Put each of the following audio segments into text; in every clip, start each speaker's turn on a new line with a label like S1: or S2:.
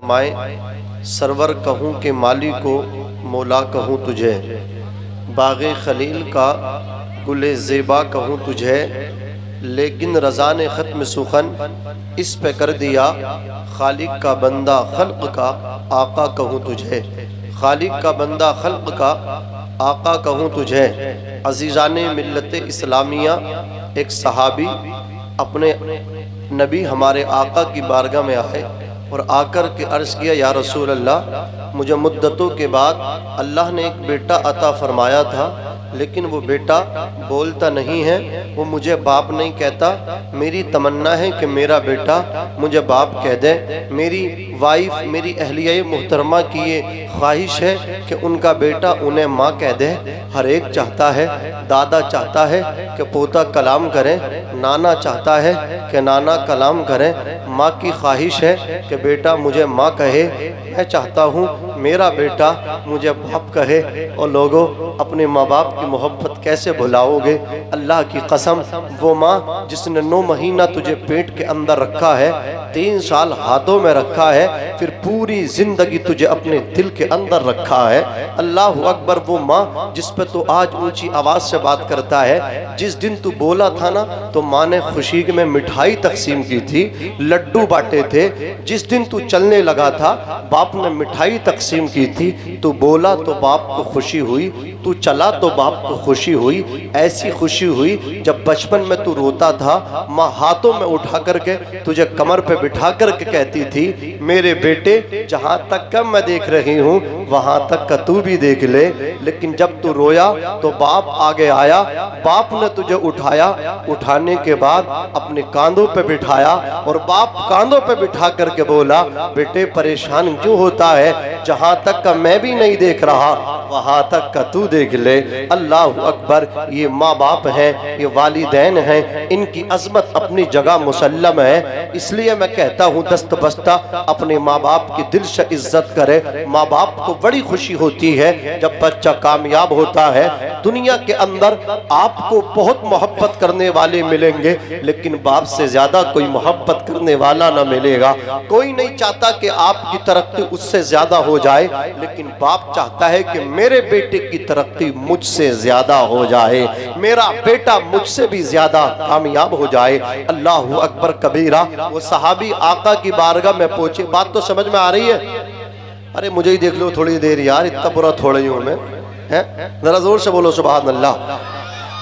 S1: मैं सरवर कहूँ के माली को मौला कहूँ तुझे, बाग़े खलील का गुले ज़ेबा कहूँ तुझे, लेकिन रज़ा ने ख़त्म सुखन इस पे कर दिया, खालिक का बंदा खल्क़ का आका कहूँ तुझे, खालिक का बंदा खल्क़ का आका कहूँ तुझे। अज़ीज़ाने मिल्लत इस्लामिया, एक सहाबी अपने नबी हमारे आका की बारगाह में आए और आकर के अर्ज़ किया, या रसूल अल्लाह, मुझे मुद्दतों के बाद अल्लाह ने एक बेटा अता फरमाया था, लेकिन वो बेटा बोलता नहीं है, वो मुझे बाप नहीं कहता। मेरी तमन्ना है कि मेरा बेटा मुझे बाप कह दे। मेरी वाइफ, मेरी अहलिया मुहतरमा की ये ख्वाहिश है कि उनका बेटा उन्हें माँ कह दे। हर एक चाहता है, दादा चाहता है कि पोता कलाम करे, नाना चाहता है कि नाना कलाम करे। माँ की ख्वाहिश है कि बेटा मुझे माँ कहे। मैं चाहता हूँ मेरा बेटा मुझे बाप कहे। और लोगों, अपने माँ बाप की मोहब्बत कैसे भुलाओगे? अल्लाह की कसम, वो माँ जिसने 9 महीना तुझे पेट के अंदर रखा है, 3 साल हाथों में रखा है, फिर पूरी जिंदगी तुझे अपने दिल के अंदर रखा है। अल्लाह अकबर। वो माँ जिस पे तो आज ऊंची आवाज से बात करता है, जिस दिन तू बोला था ना तो माँ ने खुशी में मिठाई तकसीम की थी, लड्डू बांटे थे। जिस दिन तू चलने लगा था बाप ने मिठाई तकसीम की थी। तू बोला तो बाप को खुशी हुई, तू चला तो बाप को खुशी हुई। ऐसी खुशी हुई जब बचपन में तू रोता था, माँ हाथों में उठा करके तुझे कमर पे बिठा करके कहती थी, मेरे बेटे जहाँ तक का मैं देख रही हूँ वहाँ तक का तू भी देख ले। लेकिन जब तू रोया तो बाप आगे आया, बाप ने तुझे उठाया, उठाने के बाद अपने कांधों पे बिठाया और बाप कांधों पे बिठा करके बोला, बेटे परेशान क्यों होता है? जहाँ तक का मैं भी नहीं देख रहा वहाँ तक का तू देख ले। अल्लाह अकबर। ये माँ बाप हैं, ये वालिदैन हैं, इनकी अजमत अपनी जगह मुसल्लम है। इसलिए मैं कहता हूँ दस्त बस्ता अपने माँ बाप की दिल से इज्जत करे। माँ बाप को बड़ी खुशी होती है जब बच्चा कामयाब होता है। दुनिया के अंदर आपको बहुत मोहब्बत करने वाले मिलेंगे, लेकिन बाप से ज्यादा कोई मोहब्बत करने वाला ना मिलेगा। कोई नहीं चाहता कि आपकी तरक्की उससे ज्यादा हो जाए, लेकिन बाप चाहता है कि मेरे बेटे की तरक्की मुझसे ज्यादा हो जाए, मेरा बेटा मुझसे भी ज्यादा कामयाब हो जाए। अल्लाह अकबर कबीरा। वो सहाबी आका की बारगाह में पहुंचे। बात तो समझ में आ रही है? अरे मुझे ही देख लो थोड़ी देर यार, इतना बुरा थोड़ा ही हूं मैं, है? जरा जोर से बोलो सुभान अल्लाह।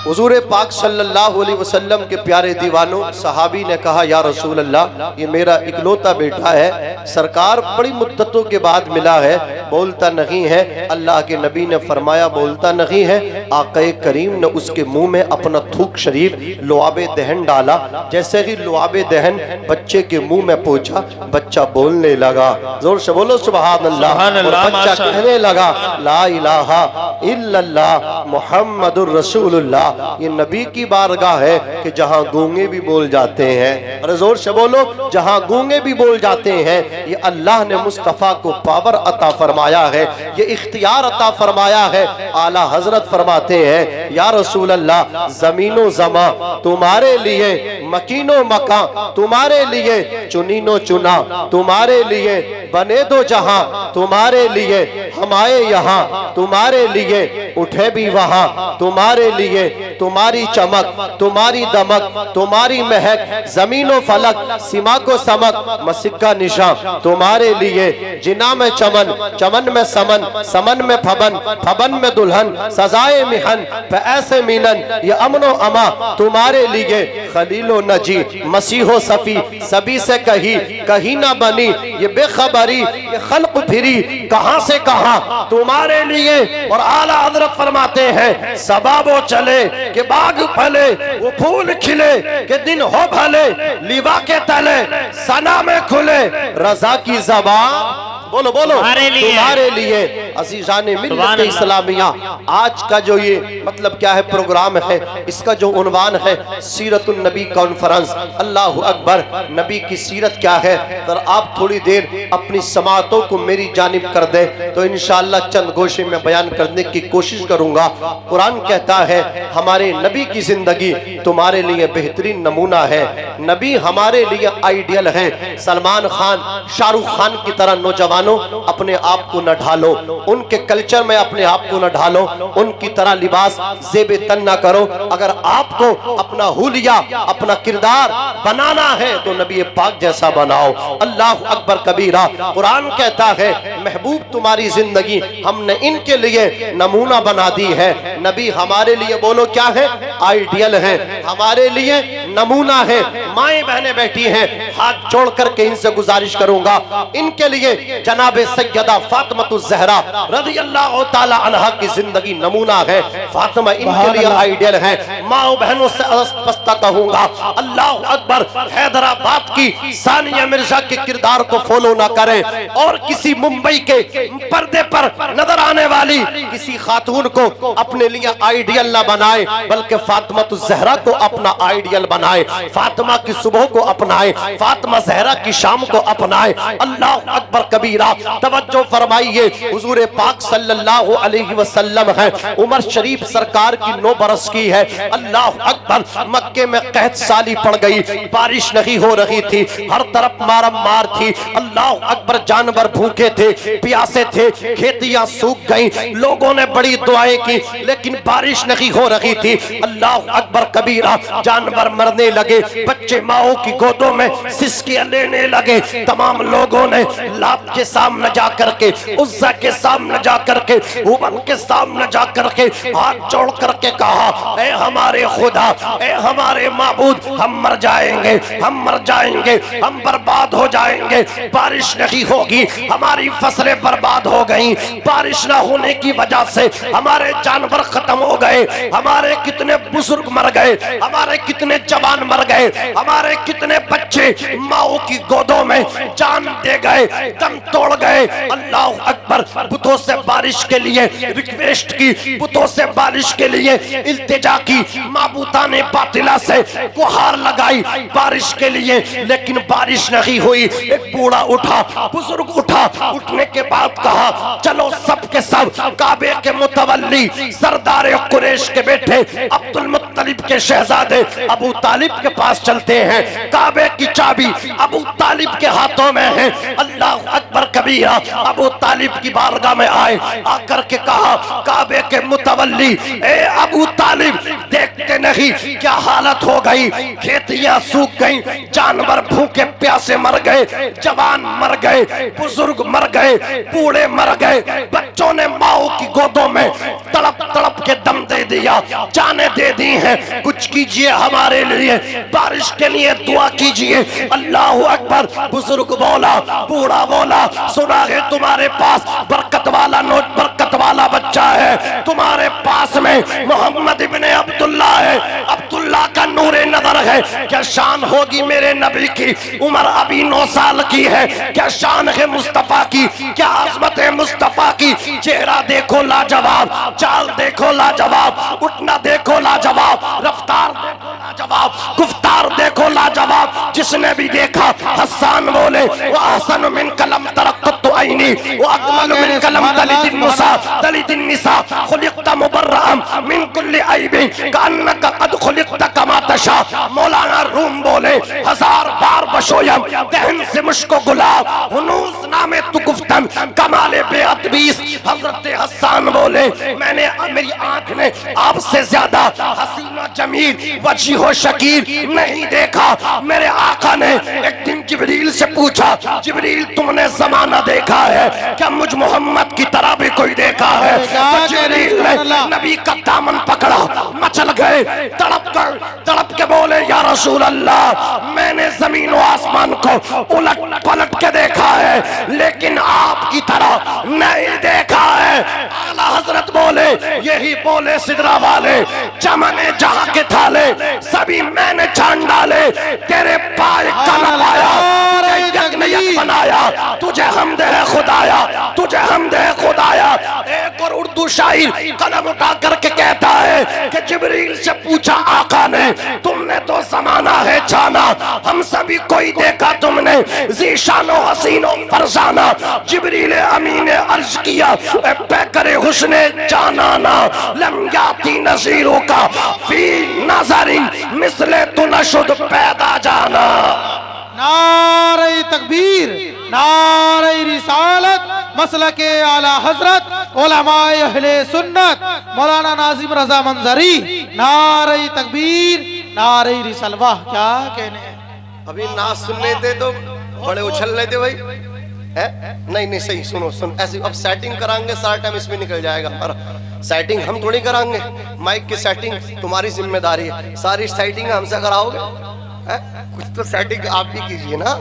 S1: हुजूर पाक सल्लल्लाहु अलैहि वसल्लम के प्यारे दीवानों, सहाबी ने कहा, या रसूल अल्लाह, ये मेरा इकलौता बेटा है, सरकार बड़ी मुद्दतों के बाद मिला है, बोलता नहीं है। अल्लाह के नबी ने फरमाया, बोलता नहीं है। आक़े करीम ने उसके मुंह में अपना थूक शरीफ लुआबे दहन डाला। जैसे ही लुआबे दहन बच्चे के मुंह में पहुंचा, बच्चा बोलने लगा। जोर से बोलो सुभान अल्लाह। बच्चा कहने लगा, ला इलाहा इल्लल्लाह मुहम्मदुर रसूलुल्लाह। ये नबी की बारगाह है कि जहां गूंगे भी बोल जाते हैं। अरे जोर से बोलो, जहां गूंगे भी बोल जाते हैं। ये अल्लाह ने मुस्तफ़ा को पावर अता फरमाया है, ये इख्तियार अता फरमाया है। आला हजरत फरमाते हैं, या रसूल अल्लाह, जमीनो जमा तुम्हारे लिए, मकीनो मका तुम्हारे लिए, चुनीनो चुना तुम्हारे लिए, बने दो जहां तुम्हारे लिए, हम आए यहाँ तुम्हारे लिए, उठे भी वहां तुम्हारे लिए। तुम्हारी चमक, तुम्हारी दमक, तुम्हारी महक, जमीनो फलक, सीमा को समक, मसिक्का निशान तुम्हारे लिए। जिना में चमन, चमन में समन, समन में फबन, फबन में दुल्हन, सजाए मिहन पे ऐसे मीनन, ये अमनो अमा तुम्हारे लिए। खलीलो नजी मसीहो सफी, सभी से कही कहीं ना बनी, ये बेखबरी ये खल्क फिरी, कहां से कहां तुम्हारे लिए। और आला हजरत फरमाते हैं, सबाबो चले के बाग फले, वो फूल खिले के दिन हो भले, लिवा के तले सना में खुले, रजा की ज़बान बोलो बोलो
S2: तुम्हारे लिए
S1: अज़ीज़ाने मिल्लत इस्लामिया। आज का जो ये मतलब क्या है प्रोग्राम है, इसका जो उन्वान है सीरतुन नबी कॉन्फ्रेंस। अल्लाह अकबर, नबी की सीरत क्या है, अगर आप थोड़ी देर अपनी समातों को मेरी जानिब कर दे तो इंशाअल्लाह चंद गोशे में बयान करने की कोशिश करूंगा। कुरान कहता है हमारे नबी की जिंदगी तुम्हारे लिए बेहतरीन नमूना है। नबी हमारे लिए आइडियल है। सलमान खान, शाहरुख खान की तरह नौजवानों अपने आप को न ढालो, उनके कल्चर में अपने आप को न ढालो, उनकी तरह लिबास ज़ेबे तन न करो। अगर आपको अपना हुलिया, अपना किरदार बनाना है तो नबी पाक जैसा बनाओ। अल्लाह अकबर कबीरा। कुरान कहता है महबूब तुम्हारी जिंदगी हमने इनके लिए नमूना बना दी है। नबी हमारे लिए बोलो क्या है, आइडियल है, हमारे लिए नमूना है। माएं बहनें बैठी हैं, हाथ जोड़ करके इनसे गुजारिश करूंगा, इनके लिए जनाबे सैयदा फातिमातुज़ ज़हरा रज़ियल्लाहु ताला अन्हा की जिंदगी नमूना है। फातिमा इनके लिए आइडियल है। माओ बहनों से पस्ता कहूंगा, अल्लाह अकबर, हैदराबाद की सानिया मिर्जा के किरदार को फॉलो ना करें और किसी मुंबई के पर्दे पर नजर आने वाली किसी खातून को अपने लिए आइडियल ना बनाए, बल्कि फातिमातुज़ ज़हरा को अपना आइडियल बनाए, फातिमा की सुबह को अपनाए, फातिमा ज़हरा की शाम को अपनाए। अल्लाह अकबर कबीरा। तवज्जो फरमाइए, हुजूर पाक सल्लल्लाहु अलैहि वसल्लम है, उमर शरीफ सरकार की 9 बरस की है। अल्लाह अकबर, मक्के में कहत साली पड़ गई, बारिश नहीं हो रही थी, हर तरफ मारम मार थी। अल्लाह अकबर, जानवर भूखे थे, प्यासे थे, खेतियां सूख गई, लोगों ने बड़ी दुआएं की लेकिन बारिश नहीं हो रही थी। अल्लाह अकबर कबीरा, जानवर मरने लगे, बच्चे माओ की गोदों में सिसकियां लेने लगे। तमाम लोगों ने लात के सामने जा करके, उज़्ज़ा के सामने जा करके, हुबल के सामने जा करके हाथ जोड़ करके कहा, ए हमारे खुदा, ए हमारे माबूद, हम मर जाएंगे, हम मर जाएंगे, हम बर्बाद हो जाएंगे, बारिश नहीं होगी, हमारी फसलें बर्बाद हो गई, बारिश ना होने की वजह से हमारे जानवर खत्म हो गए, हमारे कितने बुजुर्ग मर गए, हमारे कितने जवान मर गए, हमारे कितने बच्चे माओ की गोदों में जान दे गए, दम तोड़ गए। अल्लाह अकबर, बुतों से बारिश के लिए रिक्वेस्ट की, बुतों से बारिश के लिए इल्तिजा की, माबूता ने बातिला से गुहार लगाई बारिश के लिए, लेकिन बारिश नहीं हुई। एक बूढ़ा उठा, बुजुर्ग उठा, उठने के बाद कहा, चलो सब के सब काबे के मुतवल्ली सरदार कुरैश के बेटे अब्दुल मुत्तलिब के शहजादे अबू तालिब के पास चलते हैं। काबे की चाबी अबू तालिब के हाथों में है। अल्लाह अकबर कबीरा। अबू तालिब की बारगाह में आए, आकर के कहा, काबे के मुतवल्ली, ए अबू तालिब, देखते नहीं क्या हालत हो गई, खेतियां सूख गई, जानवर भूखे प्यासे मर गए, जवान मर गए, बुजुर्ग मर गए, बूढ़े मर गए, बच्चों ने माओ की गोदों में तड़प तड़प के दम दे दिया, जाने दे दी हैं। कुछ कीजिए हमारे लिए, बारिश के लिए दुआ कीजिए। अल्लाह अकबर। बुजुर्ग बोला, बूढ़ा बोला, सुना है तुम्हारे पास बरकत वाला बच्चा है, तुम्हारे पास में मोहम्मद इब्ने अब्दुल्ला है, अब्दुल्ला का नूरे नजर है, क्या शान होगी मेरे नबी की, उम्र अभी 9 साल की है, क्या शान है मुस्तफा की, क्या अजमत है मुस्तफा की। चेहरा देखो लाजवाब, चाल देखो लाजवाब, उठना देखो लाजवाब, रफ्तार देखो लाजवाब, गुफ्तार देखो लाजवाब। जिसने भी देखा हसन बोले, वो अहसन मिन कलम तरक्कत आईनी, वो अकमल मिन कलम तलिदिन निसा, खुलिक़्ता मुबर्रअम मिन कुल्ली ऐबिन, कअन्नका क़द खुलिक़्ता कमा तशा। मौलाना रूम बोले, 1000 बार बशोयम दहन से मुश्को गुलाब, हुनूस नामे तू गुफ्तन कमाले बेअदबीस। हजरत हसन बोले, मैंने मेरी आंख ने आपसे ज्यादा हसीना जमील वजीह शकीर नहीं देखा। मेरे आका ने एक दिन जिब्रील से पूछा, जिब्रील तुमने जमाना देखा है क्या, मुझ मोहम्मद की तरह भी कोई देखा है? तो जिब्रील ने नबी का दामन पकड़ा, मचल गए, तड़प के बोले, या रसूल अल्लाह, मैंने जमीन व आसमान को उलट पलट के देखा है, लेकिन आपकी तरह नहीं देखा है। आला हजरत बोले, यही बोले सिदरा वाले, चमने जहां के थाले सभी मैंने छान डाले, तेरे पाए का न पाया, यज्ञ बनाया,
S2: तुझे हमद है खुदाया, तुझे हमद है खुदाया। एक और उर्दू शायर कलम उठा करके कहता है कि जिब्रील से पूछा आका ने, तुमने तो ज़माना है जाना, हम सभी कोई देखा तुमने ज़ीशानो हसीनो फरजाना। जिब्रील अमीन ने अर्ज किया, पैकरे हुस्ने जानाना लम याती नज़ीरों का फी नज़रिन मिसले तुनशुद पैदा जाना।
S3: नारे तकबीर, नारे रिसालत, मसलके आला हजरत उलमाए अहले सुन्नत मौलाना नाजिम रजा मंजरी। नारे तकबीर, नारे रिसालत। वाह क्या कहने हैं।
S1: अभी ना सुनने थे तो बड़े उछल रहे थे भाई, है? नहीं नहीं सही, सुनो सुन, ऐसे अब सेटिंग कराएंगे, सारा टाइम इसमें निकल जाएगा हमारा। सेटिंग हम थोड़ी कराएंगे, माइक की सेटिंग तुम्हारी जिम्मेदारी है, सारी सेटिंग हमसे कराओगे? कुछ तो सेटिंग आप भी कीजिए ना।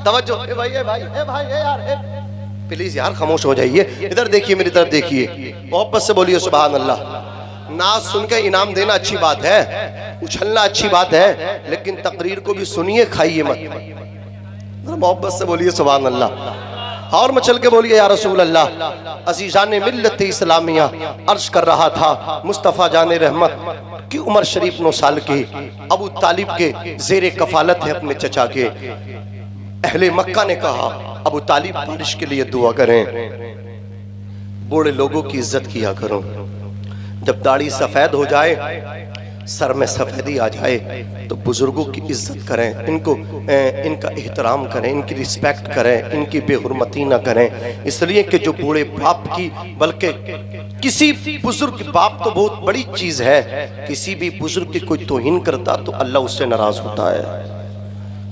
S1: तवज्जो, ए भाई ए भाई ए भाई ए यार ए, प्लीज यार खामोश हो जाइए, इधर देखिए, मेरी तरफ देखिए, मोहब्बत से बोलिए सुभान अल्लाह। नाज सुन के इनाम देना अच्छी बात है, उछलना अच्छी बात है, लेकिन तकरीर को भी सुनिए, खाइए मत। मोहब्बत से बोलिए सुभान अल्लाह, और मचल के बोलिए या रसूल अल्लाह। अजीजान मिल्लत इस्लामिया अर्ज कर रहा था, मुस्तफ़ा जाने रहमत की उम्र शरीफ 9 साल की, अबू तालिब के जेरे कफालत है अपने चचा के। अहले मक्का ने कहा, अबू तालिब बारिश के लिए दुआ करें, बूढ़े लोगों की इज्जत किया करो। जब दाढ़ी सफेद हो जाए, सर में सफेदी आ जाए, तो बुजुर्गों की इज्जत करें, इनको इनका एहतराम करें, इनकी रिस्पेक्ट करें, इनकी बेहुरमती ना करें। इसलिए कि जो बूढ़े बाप की, बल्कि किसी बुजुर्ग, बाप तो बहुत बड़ी चीज है, किसी भी बुजुर्ग की कोई तौहीन करता तो अल्लाह उससे नाराज होता है।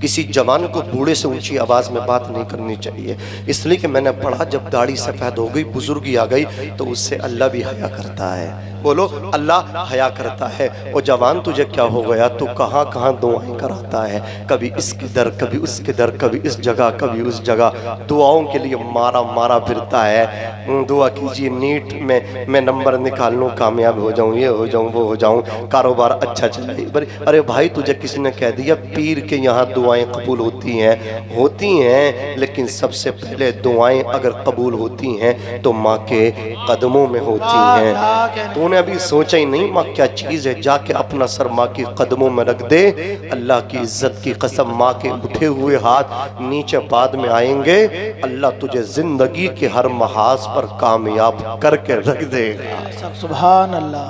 S1: किसी जवान को बूढ़े से ऊंची आवाज में बात नहीं करनी चाहिए। इसलिए कि मैंने पढ़ा, जब दाढ़ी सफेद हो गई, बुजुर्गी आ गई, तो उससे अल्लाह भी हया करता है। बोलो, अल्लाह हया करता है। वो जवान तुझे क्या हो गया, तू कहाँ कहाँ दुआएं कराता है, कभी इसके दर, कभी उसके दर, कभी इस जगह, कभी उस जगह, दुआओं के लिए मारा मारा फिरता है। दुआ कीजिए नीट में मैं नंबर निकाल लूँ, कामयाब हो जाऊँ, ये हो जाऊँ, वो हो जाऊँ, कारोबार अच्छा चले। अरे भाई, तुझे किसने कह दिया पीर के यहाँ दुआएं कबूल होती हैं? होती हैं, लेकिन सबसे पहले दुआएं अगर कबूल होती हैं तो माँ के कदमों में होती हैं। तूने अभी सोचा ही नहीं माँ क्या चीज है, जाके अपना सर माँ के कदमों में रख दे। अल्लाह की इज्जत की कसम, माँ के उठे हुए हाथ नीचे बाद में आएंगे। अल्लाह तुझे जिंदगी के हर महाज पर कामयाब करके रख देगा।
S3: सुभान अल्लाह,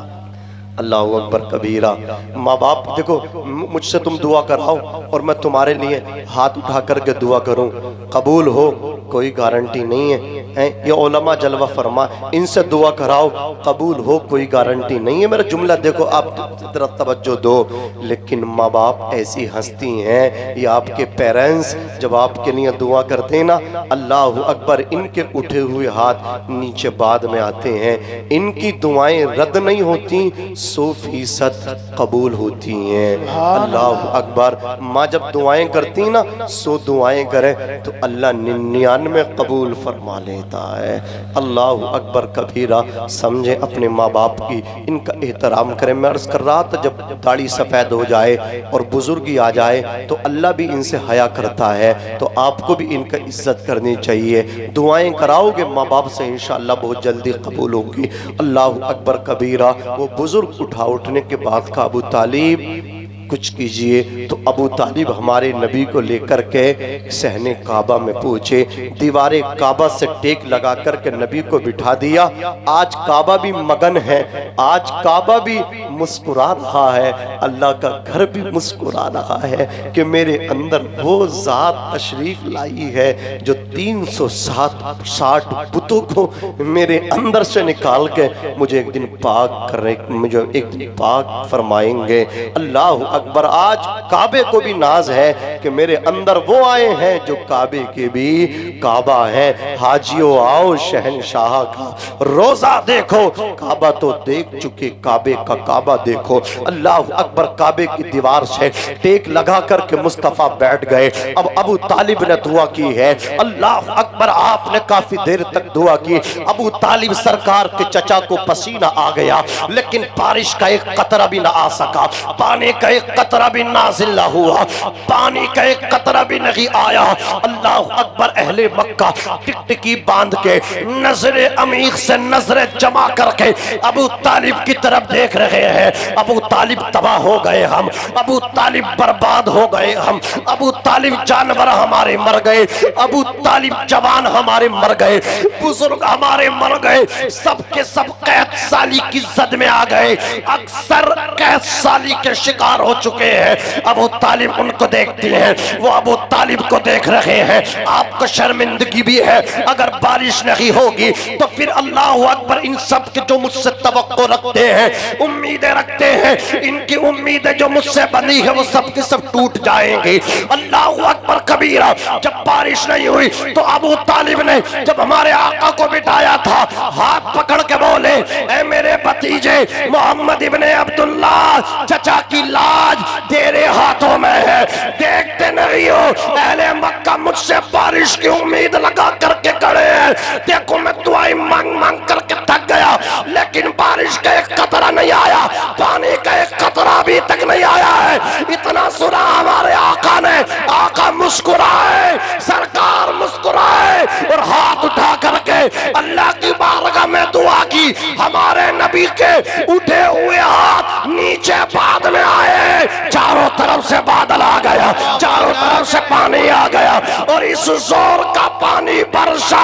S1: अल्लाह अकबर कबीरा। माँ बाप देखो, मुझसे तुम दुआ कराओ और मैं तुम्हारे लिए हाथ उठा करके दुआ करूं, कबूल हो कोई गारंटी नहीं है। ये उलमा जलवा फरमा, इनसे दुआ कराओ, कबूल हो कोई गारंटी नहीं है। मेरा जुमला देखो, आप जरा तवज्जो दो। लेकिन माँ बाप ऐसी हस्ती हैं, ये आपके पेरेंट्स जब आपके लिए दुआ करते हैं ना, अल्लाह अकबर, इनके उठे हुए हाथ नीचे बाद में आते हैं। इनकी दुआएं रद्द नहीं होती, 100% कबूल होती हैं। अल्लाह अकबर। माँ जब दुआएं करती ना, 100 दुआएं करे तो अल्लाह 99 कबूल फरमा लेता है। अल्लाह अकबर कबीरा। समझे अपने माँ बाप की, इनका एहतराम करें। मैं अर्ज कर रहा था, जब दाढ़ी सफ़ेद हो जाए और बुजुर्गी आ जाए तो अल्लाह भी इनसे हया करता है, तो आपको भी इनका इज्जत करनी चाहिए। दुआएं कराओगे माँ बाप से, इंशाअल्लाह बहुत जल्दी कबूल होगी। अल्लाह अकबर कबीरा। वो बुजुर्ग उठा, उठने के बाद का, अबू तालिब कुछ कीजिए। तो अबू तालिब हमारे नबी को लेकर के सहने काबा में पहुंचे, दीवारे काबा से टेक लगा करके नबी को बिठा दिया। आज काबा भी मगन है, आज काबा भी मुस्कुरा रहा है, अल्लाह का घर भी मुस्कुरा रहा है कि मेरे अंदर वो जात तशरीफ लाई है जो 360 बुतों को मेरे अंदर से निकाल के मुझे एक दिन पाक करे, मुझे एक दिन पाक फरमाएंगे। अल्लाह अकबर। आज काबे को भी नाज है कि मेरे अंदर वो आए हैं जो काबे के भी काबा है। हाजियों आओ शहनशाह का रोजा देखो, काबा तो देख चुके, काबे का काबा
S2: काबा देखो। अल्लाह अकबर, काबे की दीवार से टेक लगा करके मुस्तफ़ा बैठ गए। अब अबू तालिब ने दुआ की है, अल्लाह अकबर, आपने काफी देर तक दुआ की। अबू तालिब सरकार के चचा को पसीना आ गया, लेकिन बारिश का एक कतरा भी ना आ सका, पानी का एक कतरा भी नाजिल ना हुआ, पानी का एक कतरा भी नहीं आया। अल्लाह अकबर, अहले मक्का टिकटिकी बांध के नजरे अमीर से नजरे जमा करके अबू तालिब की तरफ देख रहे हैं। अबू तालिब तबाह हो गए हम, अबू तालिब बर्बाद हो गए हम, अबू तालिब जानवर हमारे मर गए, अबू तालिब जवान हमारे मर गए, बुजुर्ग हमारे मर गए, सबके सब कैद साली की जद में आ गए, अक्सर कैद साली के शिकार हो चुके हैं। अबू तालिब उनको देखते हैं, वो अबू तालिब को देख रहे हैं। आपको शर्मिंदगी भी है, अगर बारिश नहीं होगी तो फिर अल्लाह अकबर, इन सब के जो मुझसे तवक्को रखते हैं, उम्मीदें रखते हैं, इनकी उम्मीदें जो मुझसे बनी है वो सब के सब टूट जाएंगी। अल्लाह अकबर कबीरा। जब बारिश नहीं हुई तो अबू तालिब ने जब हमारे आका को बिठाया था, हाथ पकड़ के बोले, ऐ मेरे भतीजे मोहम्मद इब्ने अब्दुल्ला, चचा की लाज तेरे हाथों में है, देखते नहीं हो अहले मक्का मुझसे बारिश की उम्मीद लगा करके खड़े हैं। देखो मैं दुआएं मांग मांग करके थक गया, लेकिन बारिश का एक कतरा नहीं आया, पानी का एक कतरा अभी तक नहीं आया है। इतना सुना हमारे आका ने, आका मुस्कुराए, सरकार मुस्कुराए और हाथ उठा करके अल्लाह की बारगाह में दुआ की। हमारे नबी के उठे हुए हाथ नीचे बाद में आए, चारों तरफ से बादल आ गया, चारों तरफ से पानी आ गया, और इस जोर का पानी बरसा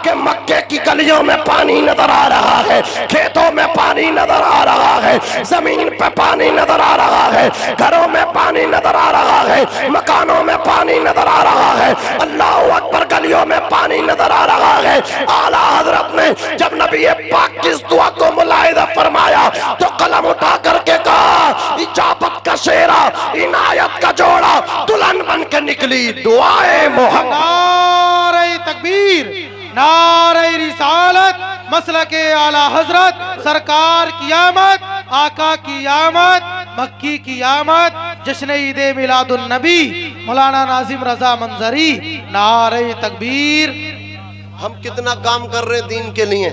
S2: के मक्के की गलियों में पानी नजर आ रहा है, खेतों में पानी नजर आ रहा है, जमीन पे पानी नजर आ रहा है, घरों में पानी नजर आ रहा है, मकानों में पानी नजर आ रहा है। अल्लाह अकबर, गलियों में पानी नजर आ रहा है। आला हजरत ने जब नबी पाक की इस दुआ को मुलाहिजा फरमाया तो कलम उठा करके कहा, इजाबत का शेरा, इनायत का जोड़ा, दुल्हन बन के निकली दुआए मोहम्मद।
S3: नारे तकबीर, नारे रिसालत, मसलके आला हजरत, सरकार की आमद, आका की आमद, मक्की की आमद, जश्न ईद मिलादुन नबी, मौलाना नाजिम रजा मंजरी। नारे तकबीर।
S1: हम कितना काम कर रहे हैं दीन के लिए,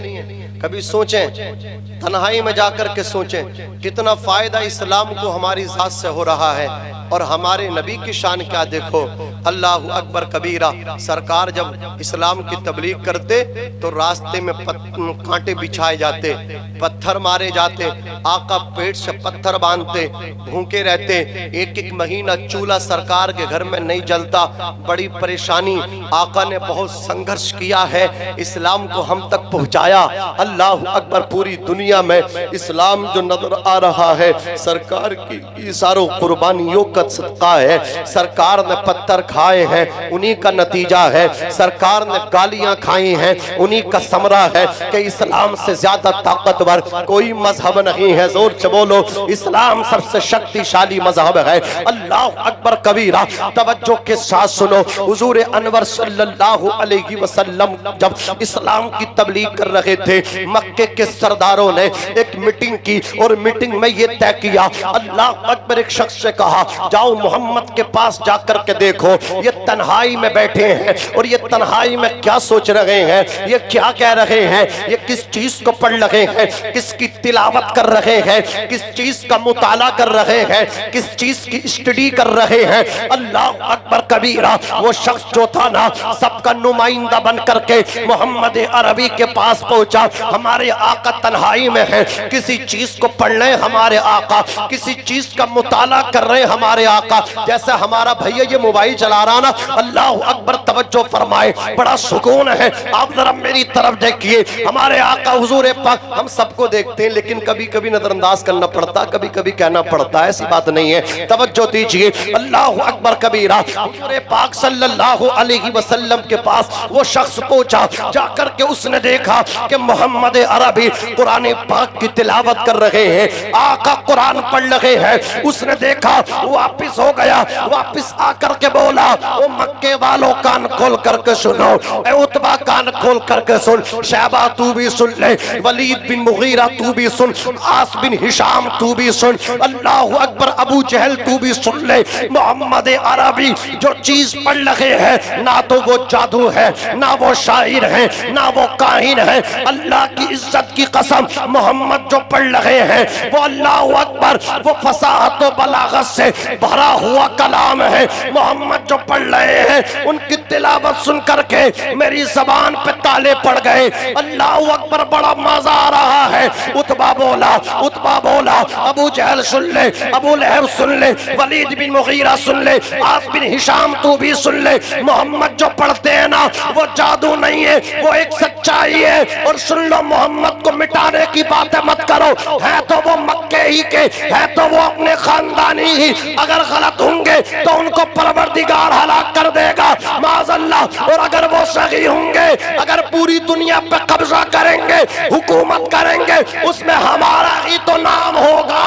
S1: कभी सोचें, तन्हाई में जाकर के सोचें कितना फायदा इस्लाम को हमारी जात से हो रहा है। और हमारे नबी की शान क्या देखो, अल्लाह अकबर कबीरा। सरकार जब इस्लाम की तबलीग करते तो रास्ते में कांटे बिछाए जाते, पत्थर मारे जाते, आका पेट से पत्थर बांधते, भूखे रहते, एक एक महीना चूल्हा सरकार के घर में नहीं जलता, बड़ी परेशानी। आका ने बहुत संघर्ष किया है, इस्लाम को हम तक पहुंचाया। अल्लाह अकबर, पूरी दुनिया में इस्लाम जो नजर आ रहा है सरकार की इशारों कुर्बानियों का सदका है। सरकार ने पत्थर खाए हैं, उन्हीं का नतीजा है। सरकार ने गालियां खाई हैं, उन्हीं का समरा है कि इस्लाम से ज्यादा ताकतवर कोई मजहब नहीं है। जोर से बोलो, इस्लाम सबसे शक्तिशाली मजहब है। अल्लाह अकबर कबीरा। तवज्जो के साथ सुनो, हुजूर अनवर सल्लल्लाहु अलैहि वसल्लम जब इस्लाम की तबलीग कर रहे थे, मक्के के सरदारों ने एक मीटिंग की और मीटिंग में ये तय किया, अल्लाह अकबर, एक शख्स से कहा, जाओ मोहम्मद के पास जाकर के देखो, ये तन्हाई में बैठे हैं और ये तन्हाई में क्या सोच रहे हैं, ये क्या कह रहे हैं, ये किस चीज को पढ़ रहे हैं, किसकी तिलावत कर रहे हैं, किस चीज का मुताला कर रहे हैं, किस चीज की स्टडी कर रहे हैं। अल्लाह अकबर कबीरा। वो शख्स जो था ना, सबका नुमाइंदा बन करके मोहम्मद अरबी के पास पहुंचा। हमारे आका तन्हाई में है, किसी चीज को पढ़ रहे हमारे आका, किसी चीज का मुताला कर रहे हमारे आका। जैसे हमारा भैया ये मोबाइल चला रहा ना, अल्लाह अकबर, तवज्जो फरमाए, बड़ा सुकून है। आप जरा मेरी तरफ देखिए, हमारे आका हुजूर पाक, हम सबको देखते हैं लेकिन कभी कभी नजरअंदाज करना पड़ता, कभी कभी कहना पड़ता है, ऐसी बात नहीं है। तवज्जो दीजिए, अल्लाह अकबर कबीरा। हुजूर पाक सल्लल्लाहु अलैहि वसल्लम के पास वो शख्स पहुंचा, जाकर के उसने देखा कि मोहम्मद अरबी कुरान पाक की तिलावत कर रहे हैं, आका कुरान पढ़ रहे हैं। उसने देखा, वापिस हो गया, वापिस आकर के बोला, ओ मक्के वालों
S2: कान खोल करके सुनो, ए उतबा कान खोल करके सुन, शहबा तू भी सुन ले, वलीद बिन मुगीरा तू भी सुन, आस बिन हिशाम तू भी सुन, अल्लाह अकबर, अबू जहल तू भी सुन ले। मोहम्मद अरबी जो चीज पढ़ रहे हैं ना तो वो जादू है, ना वो शायर है, ना वो काहिन है। अल्लाह की इज्जत की कसम, मोहम्मद जो पढ़ रहे हैं वो अल्लाह अकबर, वो फसाहत और बलागत से भरा हुआ कलाम है। मोहम्मद जो पढ़ रहे हैं उनकी तिलावत सुन करके मेरी जबान पे ताले पड़ गए। अल्लाह अकबर, बड़ा मजा आ रहा है। उतबा बोला, उतबा बोला, अबू जहल सुन ले, अबू लहब सुन ले, वलीद बिन मुगीरा सुन ले, आस बिन हिशाम तू भी सुन ले। मोहम्मद जो पढ़ते हैं ना वो जादू नहीं है, वो एक सच्चाई है। और सुन लो, मोहम्मद को मिटाने की बातें मत करो, है तो वो मक्के ही के, है तो वो अपने खानदानी ही। अगर गलत होंगे तो उनको परवरदिगार हलाक कर देगा माज़अल्लाह। और अगर वो सही होंगे, अगर पूरी दुनिया पे कब्जा करेंगे, हुकूमत करेंगे, उसमें हमारा ही तो नाम होगा।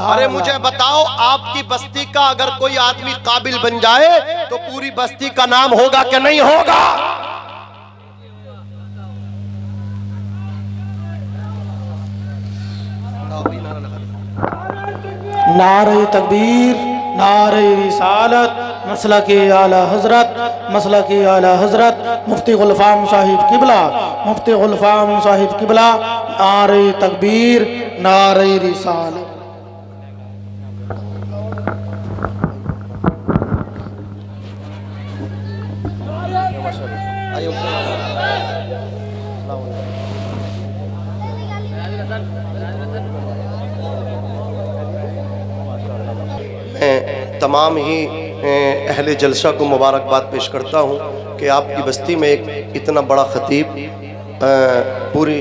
S1: अरे मुझे बताओ, आपकी बस्ती का अगर कोई आदमी काबिल बन जाए तो पूरी बस्ती का नाम होगा कि नहीं होगा?
S3: नारे तकबीर, नारे रिसालत, मसला के आला हजरत, मसला के आला हजरत मुफ्ती गुलफाम साहिब किबला, मुफ्ती गुलफाम साहिब किबला। नारे तकबीर, नारे रिसालत।
S1: मैं तमाम ही अहले जलसा को मुबारकबाद पेश करता हूँ कि आपकी बस्ती में एक इतना बड़ा खतीब पूरी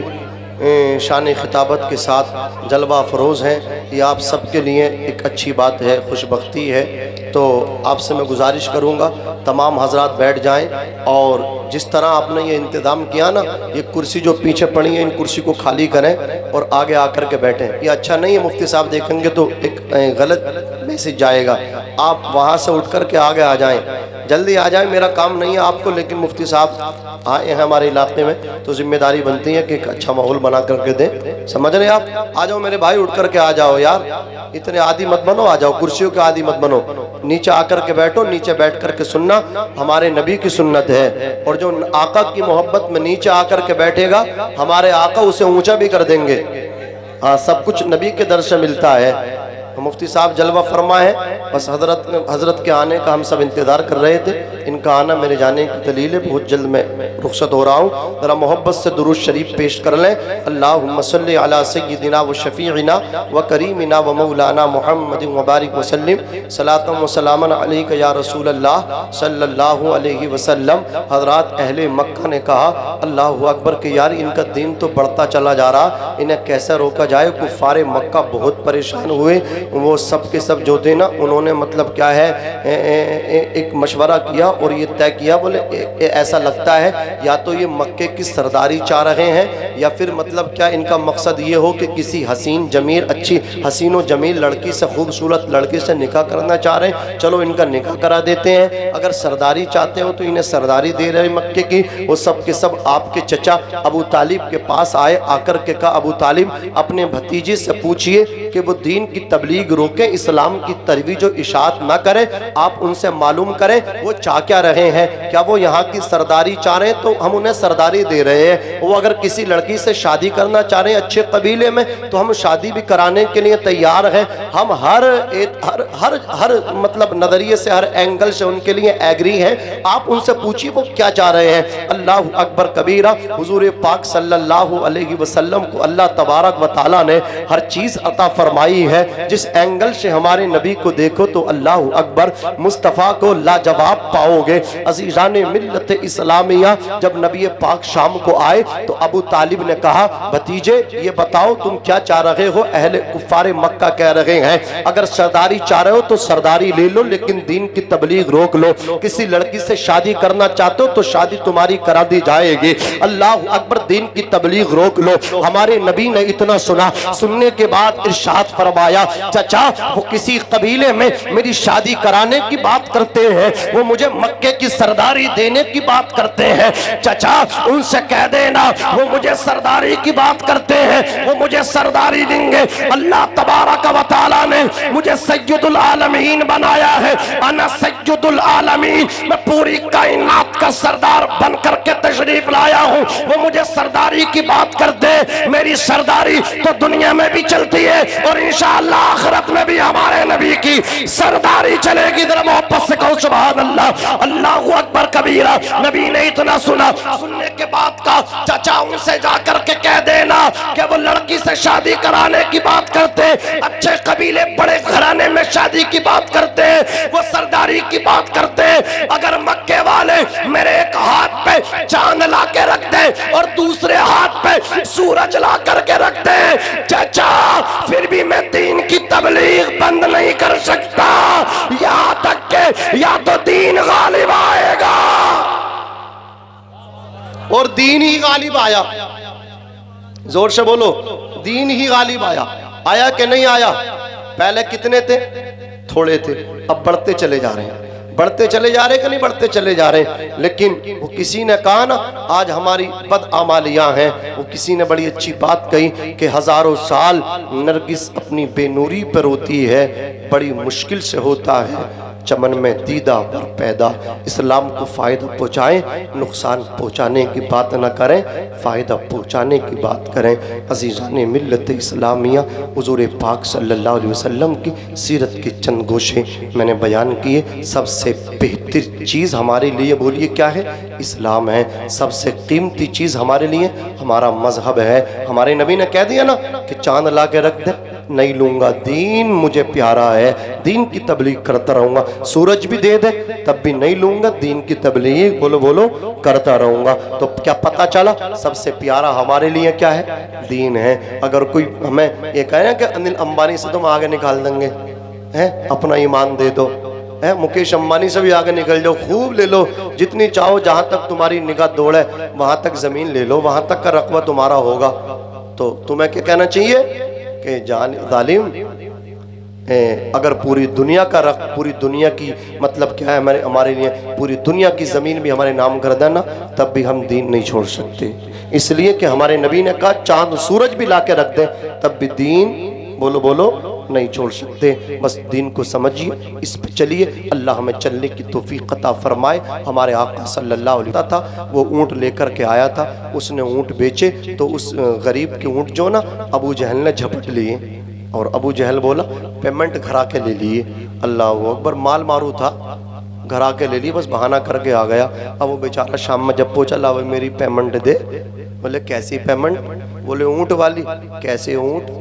S1: शान खिताबत के साथ जलवा फरोज़ हैं। ये आप सबके लिए एक अच्छी बात है, खुशबख्ती है। तो आपसे मैं गुजारिश करूँगा तमाम हजरात बैठ जाएं और जिस तरह आपने ये इंतज़ाम किया ना, ये कुर्सी जो पीछे पड़ी है इन कुर्सी को खाली करें और आगे आकर के बैठें। ये अच्छा नहीं है, मुफ्ती साहब देखेंगे तो एक गलत मैसेज जाएगा। आप वहाँ से उठ कर के आगे आ जाएं, जल्दी आ जाएं। मेरा काम नहीं है आपको, लेकिन मुफ्ती साहब आए हैं हमारे इलाके में तो जिम्मेदारी बनती है कि एक अच्छा माहौल बना करके दें। समझ रहे आप? आ जाओ मेरे भाई, उठ करके आ जाओ यार, इतने आदी मत बनो, आ जाओ, कुर्सियों के आदी मत बनो, नीचे आकर के बैठो। नीचे बैठ करके सुनना हमारे नबी की सुन्नत है। और जो आका की मोहब्बत में नीचे आकर के बैठेगा, हमारे आका उसे ऊंचा भी कर देंगे। हाँ, सब कुछ नबी के दर से मिलता है। मुफ्ती साहब जलवा फरमा है, बस हजरत के आने का हम सब इंतज़ार कर रहे थे। इनका आना मेरे जाने की दलील है। बहुत जल्द मैं रुखसत हो रहा हूँ। ज़रा मोहब्बत से दुरूद शरीफ पेश कर लें। अल्लाहुम्मा सल्लि अला सय्यिदिना व शफ़ीइना व करीमिना व मौलाना मुहम्मदिन व बारिक वसल्लिम सलातम व सलामन अलैका या रसूल अल्लाह सल्लल्लाहु अलैहि वसल्लम। हज़रात अहले मक्का ने कहा अल्लाहु अकबर के यार, इनका दीन तो बढ़ता चला जा रहा, इन्हें कैसे रोका जाए। कुफ़ारे मक्का बहुत परेशान हुए। वो सब के सब जो थे ना, उन्होंने मतलब क्या है एक मशवरा किया और ये तय किया, बोले ऐसा लगता है या तो ये मक्के की सरदारी चाह रहे हैं या फिर मतलब क्या इनका मकसद ये हो कि किसी हसीन जमील, अच्छी हसीन व जमील लड़की से, खूबसूरत लड़की से निकाह करना चाह रहे हैं। चलो इनका निकाह करा देते हैं। अगर सरदारी चाहते हो तो इन्हें सरदारी दे रहे मक्के की। वो सब के सब आपके चचा अबू तालिब के पास आए। आकर के कहा, अबू तालिब अपने भतीजे से पूछिए कि वो दीन की तबलीग रोके, इस्लाम की तरवीज और इशाअत ना करें। आप उनसे मालूम करें वो चाह क्या रहे हैं। क्या वो यहाँ की सरदारी चाह रहे हैं तो हम उन्हें सरदारी दे रहे हैं। वो अगर किसी लड़की से शादी करना चाह रहे हैं अच्छे कबीले में तो हम शादी भी कराने के लिए तैयार हैं। हम हर मतलब नजरिए से, हर एंगल से उनके लिए एग्री हैं। आप उनसे पूछिए वो क्या चाह रहे हैं। अल्लाह अकबर कबीरा। हुजूर पाक सल्लल्लाहु अलैहि वसल्लम को अल्लाह तबारक व तआला ने हर चीज़ अता फरमाई है। जिस एंगल से हमारे नबी को देखो तो अल्लाह अकबर, मुस्तफ़ा को लाजवाब पाओ।
S2: फरमाओगे। अज़ीज़ान मिल्लत इस्लामिया, जब नबी पाक शाम को आए तो अबू तालिब ने कहा, भतीजे ये बताओ तुम क्या चाह रहे हो? अहले कुफ़ारे मक्का कह रहे हैं अगर सरदारी चाह रहे हो तो सरदारी ले लो, लेकिन दीन की तबलीग रोक लो। किसी लड़की से शादी करना चाहते हो तो शादी तुम्हारी करा दी जाएगी। अल्लाह अकबर, दीन की तबलीग रोक लो। हमारे नबी ने इतना सुना, सुनने के बाद इरशाद फरमाया, चाचा वो किसी कबीले में मेरी शादी कराने की बात करते हैं, वो मुझे मक्के की सरदारी देने की बात करते हैं। चाचा उनसे कह देना वो मुझे सरदारी की बात करते हैं, वो मुझे सरदारी देंगे। अल्लाह तबारक व तआला ने मुझे सय्यदुल आलमीन बनाया है। अना सय्यदुल आलमीन, मैं पूरी कायनात का सरदार बनकर के तशरीफ लाया हूँ। वो मुझे सरदारी की बात कर दे, मेरी सरदारी तो दुनिया में भी चलती है और इंशाअल्लाह आखिरत में भी हमारे नबी की सरदारी चलेगी। जरा मोहब्बत से कहो सुभान अल्लाह। अल्लाहु अकबर कबीरा। नबी ने इतना सुना, सुनने के बाद का चाचा उनसे जाकर के कह देना कि वो लड़की से शादी कराने की बात करते, अच्छे कबीले बड़े घराने में शादी की बात करते, वो सरदारी की बात करते। अगर मक्के वाले मेरे एक हाथ पे चांद ला के रख दे और दूसरे हाथ पे सूरज ला करके रख दे, चाचा फिर भी मैं दीन की तबलीग बंद नहीं कर सकता, यहां तक के या तो दीन गालिब आएगा।
S1: और दीन ही गालिब आया। जोर से बोलो, दीन ही गालिब आया। आया कि नहीं आया? पहले कितने थे? थोड़े थे, अब बढ़ते चले जा रहे हैं। बढ़ते चले जा रहे कि नहीं बढ़ते चले जा रहे? लेकिन वो किसी ने कहा ना, आज हमारी बदआमालियां हैं। वो किसी ने बड़ी अच्छी बात कही कि हजारों साल नरगिस अपनी बेनूरी पर रोती है, बड़ी मुश्किल से होता है चमन में दीदा पर पैदा। इस्लाम को फ़ायदा पहुँचाएँ, नुकसान पहुँचाने की बात ना करें, फ़ायदा पहुँचाने की बात करें। अज़ीज़ान मिल्लत इस्लामिया, हुज़ूर पाक सल्लल्लाहु अलैहि वसल्लम की सीरत के चंद गोशे मैंने बयान किए। सबसे बेहतर चीज़ हमारे लिए बोलिए क्या है? इस्लाम है। सबसे कीमती चीज़ हमारे लिए हमारा मज़हब है। हमारे नबी ने कह दिया ना कि चाँद ला के रख दे, नहीं लूँगा, दीन मुझे प्यारा है, दीन की तबलीग करता रहूँगा। सूरज भी दे दे तब भी नहीं लूँगा, दीन की तबलीग बोलो बोलो करता रहूँगा। तो क्या पता चला सबसे प्यारा हमारे लिए क्या है? दीन है। अगर कोई हमें ये कहे ना कि अनिल अंबानी से तुम आगे निकाल देंगे, हैं अपना ईमान दे दो, है मुकेश अंबानी से भी आगे निकल जाओ, खूब ले लो जितनी चाहो, जहाँ तक तुम्हारी निगाह दौड़े वहाँ तक ज़मीन ले लो, वहाँ तक का रकबा तुम्हारा होगा। तो तुम्हें क्या कहना चाहिए कि जान जालिम, अगर पूरी दुनिया का पूरी दुनिया की मतलब क्या है हमारे लिए पूरी दुनिया की ज़मीन भी हमारे नाम कर देना, तब भी हम दीन नहीं छोड़ सकते। इसलिए कि हमारे नबी ने कहा चांद सूरज भी ला के रख दें तब भी दीन बोलो बोलो नहीं छोड़ सकते। बस दीन को समझिए, इस पे चलिए, अल्लाह हमें चलने की तौफीक अता फरमाए। हमारे आका सल्लल्लाहु अलैहि वसल्लम था, वो ऊँट लेकर के आया था, उसने ऊँट बेचे तो उस गरीब के ऊँट जो ना अबू जहल ने झपट लिए और अबू जहल बोला पेमेंट घरा के ले लिए। अल्लाह अकबर, माल मारू था, घरा के ले लिए, बस बहाना करके आ गया। अब वो बेचारा शाम में जब पहुँचा, ला मेरी पेमेंट दे। बोले कैसी पेमेंट? बोले ऊँट वाली। कैसे ऊँट?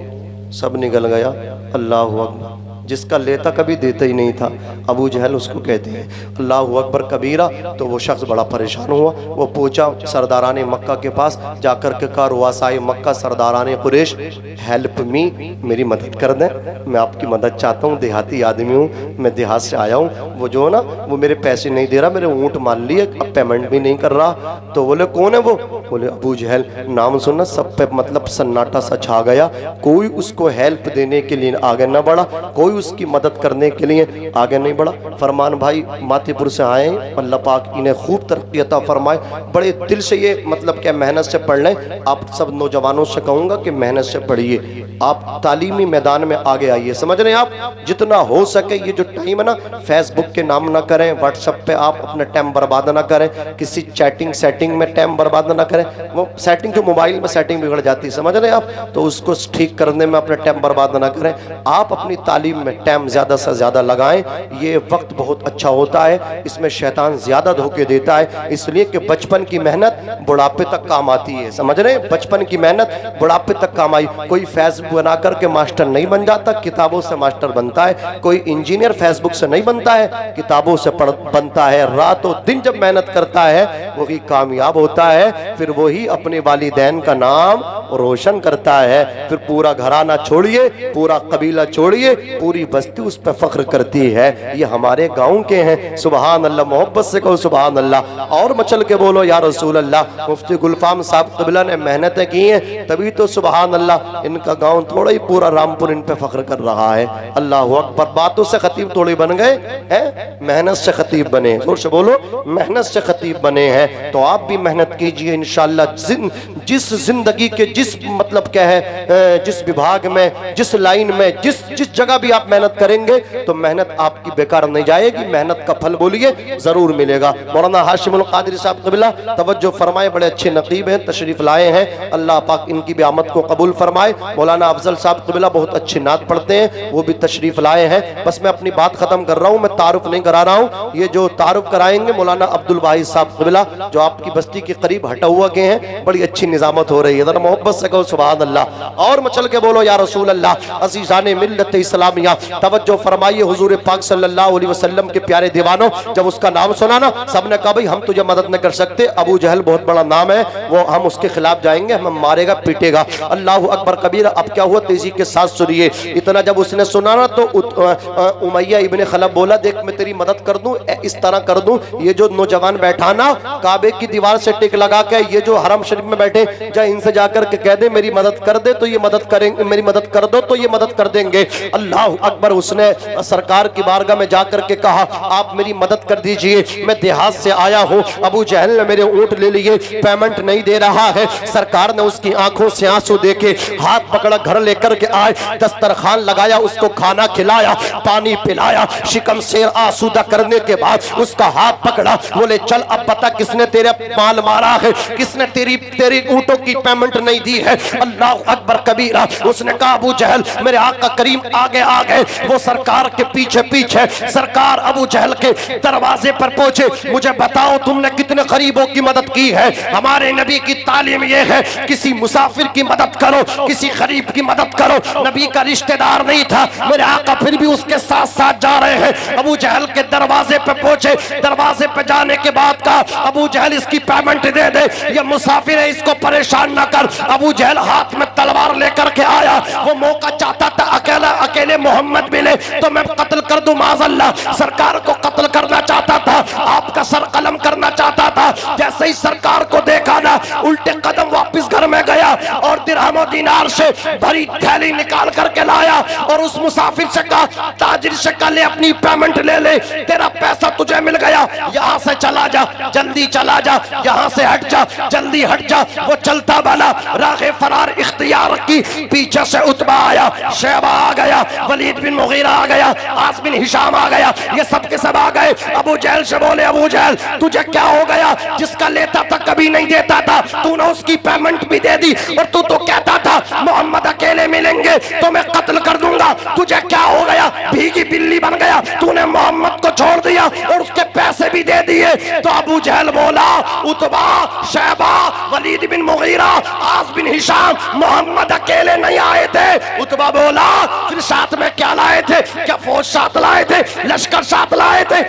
S1: सब निकल गया। अल्लाह अकबर, जिसका लेता कभी देता ही नहीं था, अबू जहल उसको कहते हैं। अल्लाह अकबर कबीरा। तो वो शख्स बड़ा परेशान हुआ, वो पहुंचा सरदारान मक्का के पास, जाकर के कहा रुआसाए मक्का, सरदारान कुरैश, हेल्प मी, मेरी मदद कर दें, मैं आपकी मदद चाहता हूँ, देहाती आदमी हूँ, मैं देहात से आया हूँ, वो जो ना वो मेरे पैसे नहीं दे रहा, मेरे ऊँट मान लिए, अब पेमेंट भी नहीं कर रहा। तो बोले कौन है वो? बोले अबू जहल। नाम सुना, सब पे मतलब सन्नाटा सा छा गया। कोई उसको हेल्प देने के लिए आगे न बढ़ा, कोई उसकी मदद करने के लिए आगे नहीं बढ़ा। फरमान भाई मातीपुर से आए, अल्लाह पाक इन्हें खूब तरक्की अता फरमाए, बड़े दिल से ये मतलब क्या मेहनत से पढ़ लें। आप सब नौजवानों से कहूँगा कि मेहनत से पढ़िए, आप तालीमी मैदान में आगे आइए। समझ रहे हैं आप? जितना हो सके ये जो टाइम है ना, फेसबुक के नाम ना करें, व्हाट्सएप पे आप अपना टाइम बर्बाद ना करें, किसी चैटिंग सेटिंग में टाइम बर्बाद ना करें। करें, वो सेटिंग जो मोबाइल में सेटिंग बिगड़ जाती है, समझ रहे हैं आप, तो उसको ठीक करने में अपना टाइम बर्बाद ना करें। आप अपनी तालीम में टाइम ज़्यादा से ज़्यादा लगाएं, ये वक्त बहुत अच्छा होता है, इसमें शैतान ज़्यादा धोखे देता है, इसलिए कि बचपन की मेहनत बुढ़ापे तक काम आती है, समझ रहे हैं, बचपन की मेहनत बुढ़ापे तक काम आई। कोई फेसबुक बना करके मास्टर नहीं बन जाता, किताबों से मास्टर बनता है। कोई इंजीनियर फेसबुक से नहीं बनता है, किताबों से बनता है। रातों दिन जब मेहनत करता है वही कामयाब होता है, फिर वही अपने वालिदैन का नाम रोशन करता है, फिर पूरा घराना छोड़िए, पूरा कबीला छोड़िए, पूरी बस्ती उस पर फख्र करती है। ये हमारे गांव के हैं, सुभान अल्लाह, मोहब्बत से कहो सुभान अल्लाह, और मचल के बोलो या रसूल अल्लाह। मुफ्ती गुलफाम साहब क़िबला ने मेहनतें की हैं, तभी तो सुभान अल्लाह इनका गांव थोड़ा ही पूरा रामपुर इन पे फख्र कर रहा है। अल्लाह अकबर। बातों से खतीब थोड़े बन गए हैं, मेहनत से खतीब बने, जोर से बोलो, मेहनत से खतीब बने हैं। तो आप भी मेहनत कीजिए इंशाअल्लाह। जिस जिंदगी के जिस मतलब क्या है, जिस विभाग में, जिस लाइन में, जिस जगह भी आप मेहनत करेंगे तो मेहनत आपकी बेकार नहीं जाएगी, मेहनत का फल बोलिए जरूर मिलेगा। मौलाना हाशिमुल कादरी साहब क़िबला तवज्जो फरमाए, बड़े अच्छे नकीब हैं, तशरीफ लाए हैं, अल्लाह पाक इनकी भी आमद को कबूल फरमाए। मौलाना अफजल साहब क़िबला बहुत अच्छी नात पढ़ते हैं, वो भी तशरीफ लाए हैं। बस मैं अपनी बात खत्म कर रहा हूँ, मैं तारुफ नहीं करा रहा हूँ। ये जो तारुफ कराएंगे मौलाना अब्दुल वाहिद साहब क़िबला, जो आपकी बस्ती के करीब हटा हुआ के हैं, बड़ी अच्छी निजामत हो रही है, जरा मोहब्बत से कहो सुभान अल्लाह, और मचल के बोलो या रसूल अल्लाह। अज़ीज़ाने मिल्लत इस्लामिया तवज्जो फरमाइए, हुजूर पाक सल्लल्लाहु अलैहि वसल्लम के प्यारे दीवानों, जब उसका नाम सुना ना, सबने कहा भाई हम तुझे मदद न कर सकते, अबू जहल बहुत बड़ा नाम है, वो हम उसके खिलाफ जाएंगे, हमें मारेगा पीटेगा। अल्लाह अकबर कबीर। अब क्या हुआ, तेजी के साथ सुनिए। इतना जब उसने सुना ना तो उमैया इब्ने खलब बोला, देख मैं तेरी मदद कर दूं, इस तरह कर दूं, ये जो नौजवान बैठा ना काबे की दीवार से टिक लगा के, ये जो हरम शरीफ में बैठे, जा इनसे जाकर के कह दे मेरी मदद कर दे तो ये मदद करेंगे, मेरी मदद कर दो तो ये मदद कर देंगे। अल्लाह अकबर। उसने सरकार की बारगाह में जाकर के कहा आप मेरी मदद कर दीजिए, मैं देहात से आया हूँ, अबू जहल ने मेरे ऊंट ले लिए, पेमेंट नहीं दे रहा है। सरकार ने उसकी आंखों से आंसू देखे, हाथ पकड़ा, घर लेकर के आए, दस्तरखान लगाया, उसको खाना खिलाया, पानी पिलाया, शिकम से आसूदा करने के बाद उसका हाथ पकड़ा, बोले चल अब बता किसने तेरे माल मारा है, किसने तेरी ऊंटों की पेमेंट नहीं दी है। अल्लाह अकबर कबीरा। उसने कहा अबू जहल मेरे आका करीम आगे आ गए, वो सरकार के पीछे पीछे। सरकार अबू जहल के दरवाजे पर पहुंचे, मुझे बताओ तुमने कितने गरीबों की मदद की है। हमारे नबी की तालीम यह है किसी मुसाफिर की मदद करो, किसी गरीब की मदद करो। नबी का रिश्तेदार नहीं था मेरे आका, फिर भी उसके साथ साथ जा रहे हैं। अबू जहल के दरवाजे पे पहुंचे, दरवाजे पे जाने के बाद कहा अबू जहल इसकी पेमेंट दे दे, ये मुसाफिर है, इसको परेशान ना कर। अबू जहल हाथ में तलवार लेकर के आया, वो मौका चाहता था अकेले मोहम्मद मिले तो मैं कत्ल कर दूं, माज़अल्लाह। सरकार को कत्ल करना चाहता था, आपका सर कलम करना चाहता था। जैसे ही सरकार को देखा ना, उल्टे कदम वापस घर में गया और दिरहम और दीनार से भरी थैली निकाल करके लाया और उस मुसाफिर से कहा ताजिर से कहा ले अपनी पेमेंट ले ले, तेरा पैसा तुझे मिल गया, यहाँ से चला जा, जल्दी चला जा, यहाँ से हट जा, जल्दी हट जा। वो चलता बना, रागे फरार इख्तियार की, पीछे से उतबा आया, शैबा आ गया, वलीद बिन मुगीरा आ गया, आस बिन हिशाम आ गया, ये सब के सब आ गए। अबू जहल से बोले अबू जहल तुझे क्या हो गया, जिसका लेता था कभी नहीं देता था, तूने उसकी पेमेंट भी दे दी और तू तो कहता था मोहम्मद अकेले मिलेंगे तो मैं कत्ल कर दूंगा, तुझे क्या हो गया, भीगी बिल्ली बन गया, तूने मोहम्मद को छोड़ दिया और उसके पैसे भी दे दिए। तो अबू जहल बोला उतबा, शैबा, वलीद बिन मुगीरा, आस बिन हिशाम मोहम्मद अकेले नहीं आए थे। उतबा बोला फिर साथ में क्या लाए थे, क्या फौज साथ लाए थे, लश्कर साथ लाए थे,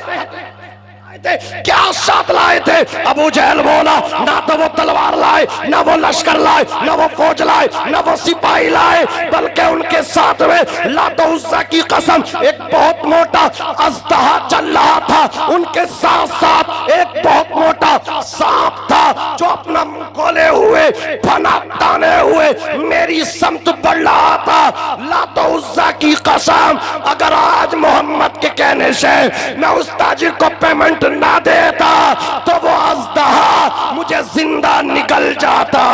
S1: क्या साथ लाए थे। अबू जहल बोला ना तो वो तलवार लाए, ना वो लश्कर लाए, ना वो फौज लाए, ना वो सिपाही लाए, बल्कि उनके साथ में लात उज़्ज़ा की कसम एक बहुत मोटा अज़दहा चल रहा था, उनके साथ साथ एक बहुत मोटा सांप था जो अपना मुंह खोले हुए फना ताने हुए मेरी समत बढ़ रहा था। लात उज़्ज़ा की कसम, अगर आज मोहम्मद के कहने से मैं उस ताजिर को पेमेंट ना देता तो वो अज़दहा मुझे जिंदा निकल जाता।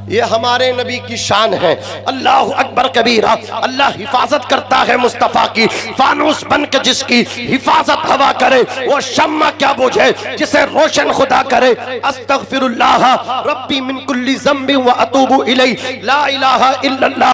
S2: ये हमारे नबी की शान है। अल्लाह अकबर कबीरा। अल्लाह हिफाजत करता है मुस्तफ़ा की, फानूस बन के जिसकी हिफाजत हवा करे वो शम्मा क्या बुझे जिसे रोशन खुदा करे। अस्तगफिरुल्लाह रब्बी मिन कुल्ली ज़ंबि व अतूबु इलैहि, ला इलाहा इल्लल्लाह।